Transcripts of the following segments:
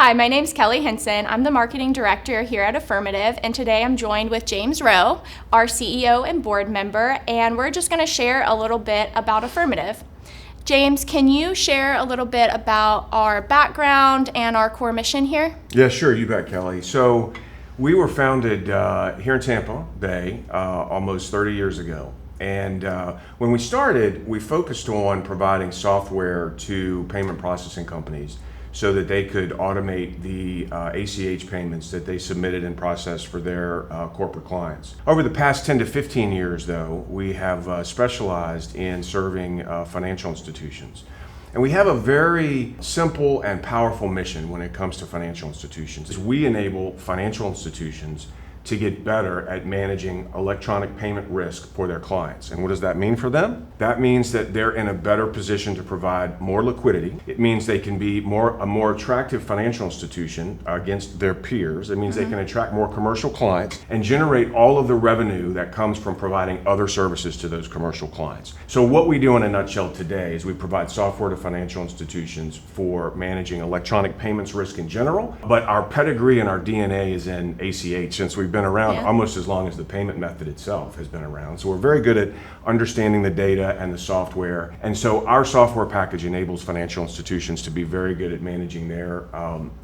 Hi, my name's Kelly Henson. I'm the marketing director here at Affirmative, and today I'm joined with James Rowe, our CEO and board member, and we're just going to share a little bit about Affirmative. James, can you share a little bit about our background and our core mission here? Yeah, sure, you bet, Kelly. So we were founded here in Tampa Bay almost 30 years ago. And when we started, we focused on providing software to payment processing companies so that they could automate the ACH payments that they submitted and processed for their corporate clients. Over the past 10 to 15 years, though, we have specialized in serving financial institutions. And we have a very simple and powerful mission when it comes to financial institutions. We enable financial institutions to get better at managing electronic payment risk for their clients. And what does that mean for them? That means that they're in a better position to provide more liquidity. It means they can be a more attractive financial institution against their peers. It means they can attract more commercial clients and generate all of the revenue that comes from providing other services to those commercial clients. So what we do in a nutshell today is we provide software to financial institutions for managing electronic payments risk in general, but our pedigree and our DNA is in ACH since we've been around almost as long as the payment method itself has been around. So we're very good at understanding the data and the software. And so our software package enables financial institutions to be very good at managing their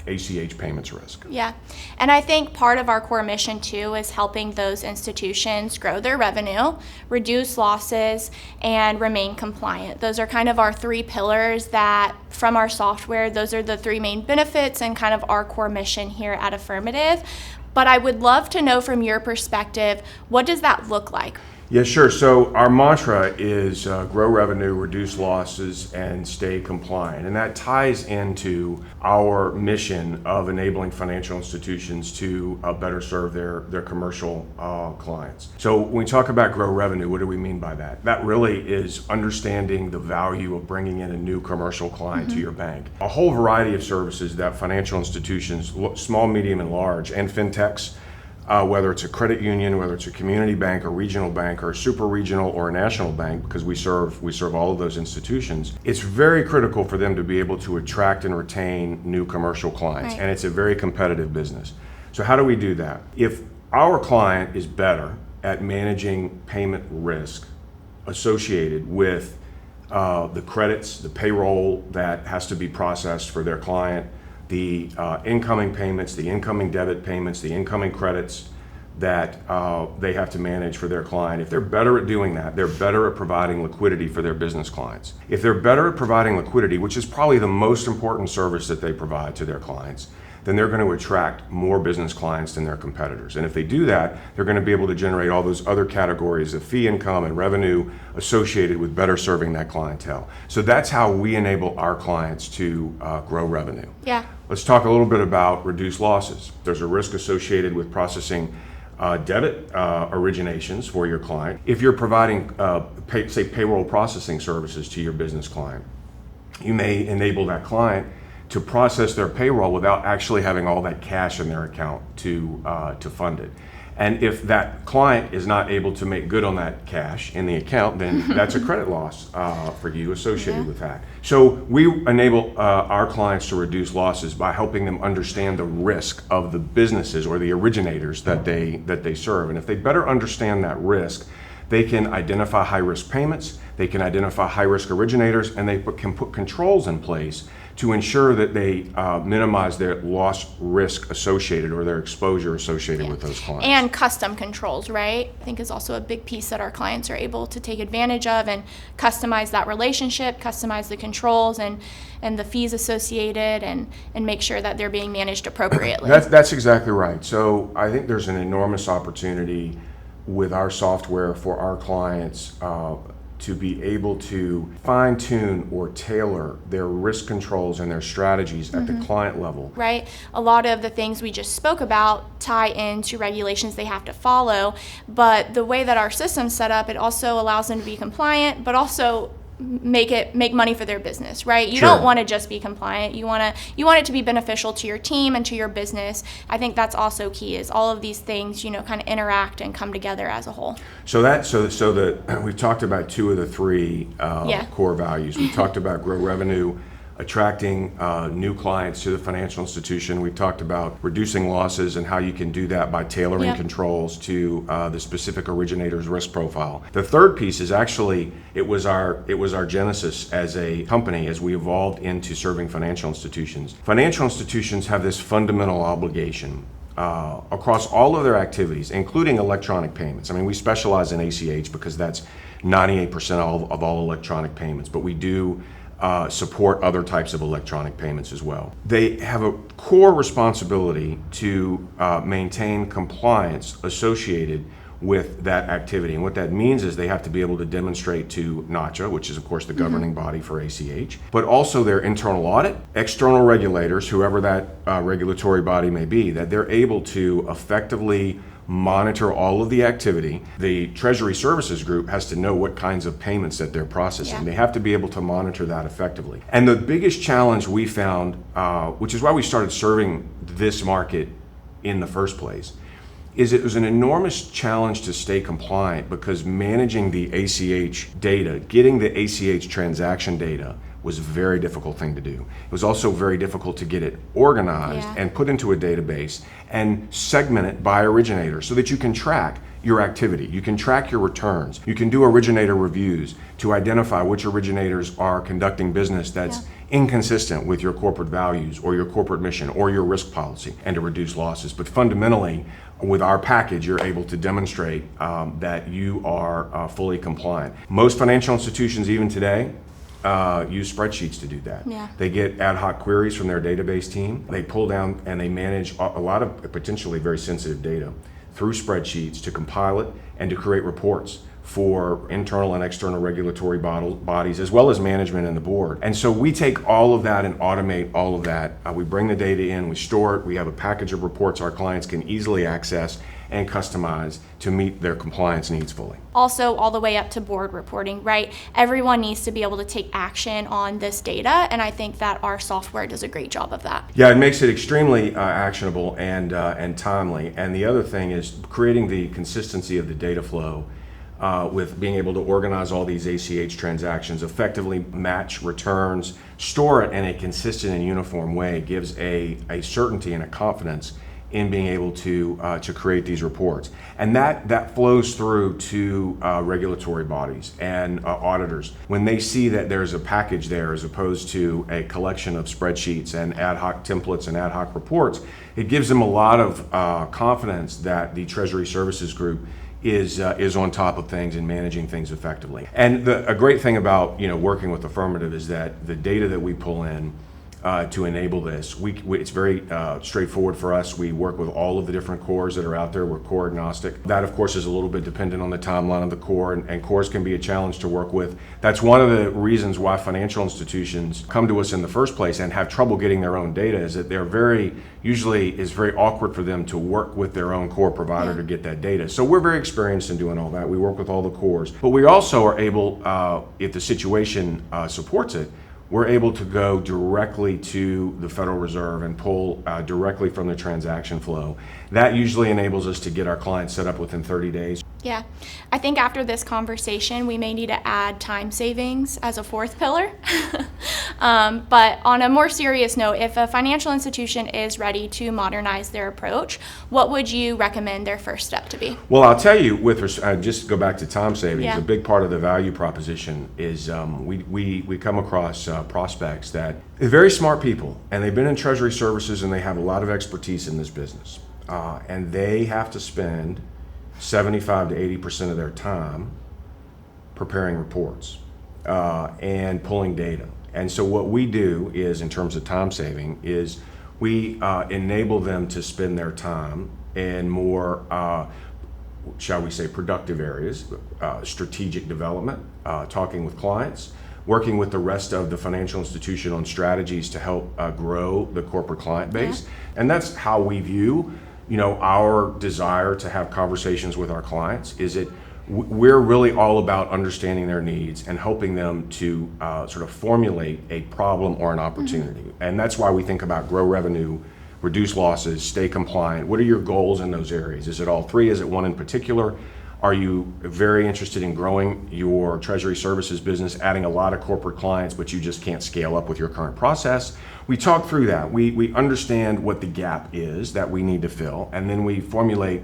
ACH payments risk. Yeah, and I think part of our core mission too is helping those institutions grow their revenue, reduce losses, and remain compliant. Those are kind of our three pillars that from our software, those are the three main benefits and kind of our core mission here at Affirmative. But I would love to know from your perspective, what does that look like? Yeah, sure. So our mantra is grow revenue, reduce losses, and stay compliant. And that ties into our mission of enabling financial institutions to better serve their commercial clients. So when we talk about grow revenue, what do we mean by that? That really is understanding the value of bringing in a new commercial client to your bank. A whole variety of services that financial institutions, small, medium, and large, and fintechs, whether it's a credit union, whether it's a community bank, a regional bank, or a super regional or a national bank, because we serve all of those institutions, it's very critical for them to be able to attract and retain new commercial clients. Right. And it's a very competitive business. So how do we do that? If our client is better at managing payment risk associated with the credits, the payroll that has to be processed for their client, the incoming payments, the incoming debit payments, the incoming credits that they have to manage for their client. If they're better at doing that, they're better at providing liquidity for their business clients. If they're better at providing liquidity, which is probably the most important service that they provide to their clients, then they're going to attract more business clients than their competitors. And if they do that, they're going to be able to generate all those other categories of fee income and revenue associated with better serving that clientele. So that's how we enable our clients to grow revenue. Yeah. Let's talk a little bit about reduced losses. There's a risk associated with processing debit originations for your client. If you're providing, say, payroll processing services to your business client, you may enable that client to process their payroll without actually having all that cash in their account to fund it. And if that client is not able to make good on that cash in the account, then that's a credit loss for you associated with that. So we enable our clients to reduce losses by helping them understand the risk of the businesses or the originators that they serve. And if they better understand that risk, they can identify high-risk payments, they can identify high-risk originators, and they can put controls in place to ensure that they minimize their loss risk associated or their exposure associated with those clients. And custom controls, right? I think is also a big piece that our clients are able to take advantage of and customize that relationship, customize the controls and the fees associated and make sure that they're being managed appropriately. That's exactly right. So I think there's an enormous opportunity with our software for our clients to be able to fine-tune or tailor their risk controls and their strategies at the client level. Right. A lot of the things we just spoke about tie into regulations they have to follow, but the way that our system's set up, it also allows them to be compliant, but also make money for their business, right? You don't want to just be compliant. You want it to be beneficial to your team and to your business. I think that's also key, is all of these things, kind of interact and come together as a whole. So we've talked about two of the three core values. We talked about grow revenue, attracting new clients to the financial institution. We've talked about reducing losses and how you can do that by tailoring Yep. controls to the specific originator's risk profile. The third piece is actually it was our genesis as a company as we evolved into serving financial institutions. Financial institutions have this fundamental obligation across all of their activities, including electronic payments. I mean, we specialize in ACH because that's 98% of all electronic payments, but we do support other types of electronic payments as well. They have a core responsibility to maintain compliance associated with that activity. And what that means is they have to be able to demonstrate to NACHA, which is of course the governing body for ACH, but also their internal audit, external regulators, whoever that regulatory body may be, that they're able to effectively monitor all of the activity. The Treasury Services Group has to know what kinds of payments that they're processing. Yeah. They have to be able to monitor that effectively. And the biggest challenge we found, which is why we started serving this market in the first place, is it was an enormous challenge to stay compliant because managing the ACH data, getting the ACH transaction data, was a very difficult thing to do. It was also very difficult to get it organized Yeah. and put into a database and segment it by originator so that you can track your activity. You can track your returns. You can do originator reviews to identify which originators are conducting business that's inconsistent with your corporate values or your corporate mission or your risk policy, and to reduce losses. But fundamentally, with our package, you're able to demonstrate that you are fully compliant. Most financial institutions, even today, use spreadsheets to do that. Yeah. They get ad hoc queries from their database team. They pull down and they manage a lot of potentially very sensitive data through spreadsheets to compile it and to create reports for internal and external regulatory bodies, as well as management and the board. And so we take all of that and automate all of that. We bring the data in, we store it, we have a package of reports our clients can easily access and customize to meet their compliance needs fully. Also, all the way up to board reporting, right? Everyone needs to be able to take action on this data, and I think that our software does a great job of that. Yeah, it makes it extremely actionable and timely. And the other thing is creating the consistency of the data flow with being able to organize all these ACH transactions, effectively match returns, store it in a consistent and uniform way, gives a certainty and a confidence in being able to create these reports. And that flows through to regulatory bodies and auditors. When they see that there's a package there as opposed to a collection of spreadsheets and ad hoc templates and ad hoc reports, it gives them a lot of confidence that the Treasury Services Group is on top of things and managing things effectively. And a great thing about working with Affirmative is that the data that we pull in to enable this, it's very straightforward for us. We work with all of the different cores that are out there. We're core agnostic. That, of course, is a little bit dependent on the timeline of the core, and cores can be a challenge to work with. That's one of the reasons why financial institutions come to us in the first place and have trouble getting their own data, is that usually it's very awkward for them to work with their own core provider to get that data. So we're very experienced in doing all that. We work with all the cores, but we also are able, if the situation supports it, we're able to go directly to the Federal Reserve and pull directly from the transaction flow. That usually enables us to get our clients set up within 30 days. Yeah, I think after this conversation, we may need to add time savings as a fourth pillar. But on a more serious note, if a financial institution is ready to modernize their approach, what would you recommend their first step to be? Well, I'll tell you, just go back to time savings, Yeah. a big part of the value proposition is we come across prospects that are very smart people, and they've been in Treasury Services and they have a lot of expertise in this business. And they have to spend 75 to 80% of their time preparing reports and pulling data. And so what we do is, in terms of time saving, is we enable them to spend their time in more, shall we say, productive areas, strategic development, talking with clients, working with the rest of the financial institution on strategies to help grow the corporate client base. Yeah. And that's how we view our desire to have conversations with our clients, is that we're really all about understanding their needs and helping them to sort of formulate a problem or an opportunity. Mm-hmm. And that's why we think about grow revenue, reduce losses, stay compliant. What are your goals in those areas? Is it all three? Is it one in particular? Are you very interested in growing your treasury services business, adding a lot of corporate clients, but you just can't scale up with your current process? We talk through that. We understand what the gap is that we need to fill, and then we formulate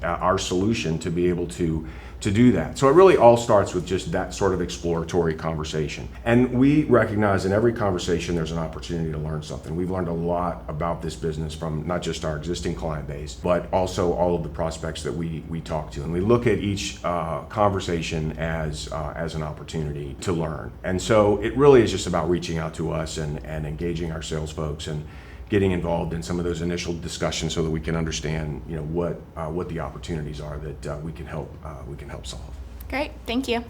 our solution to be able to do that. So it really all starts with just that sort of exploratory conversation. And we recognize in every conversation there's an opportunity to learn something. We've learned a lot about this business from not just our existing client base, but also all of the prospects that we talk to. And we look at each conversation as an opportunity to learn. And so it really is just about reaching out to us and engaging our sales folks and getting involved in some of those initial discussions so that we can understand, what the opportunities are that we can help solve. Great, thank you.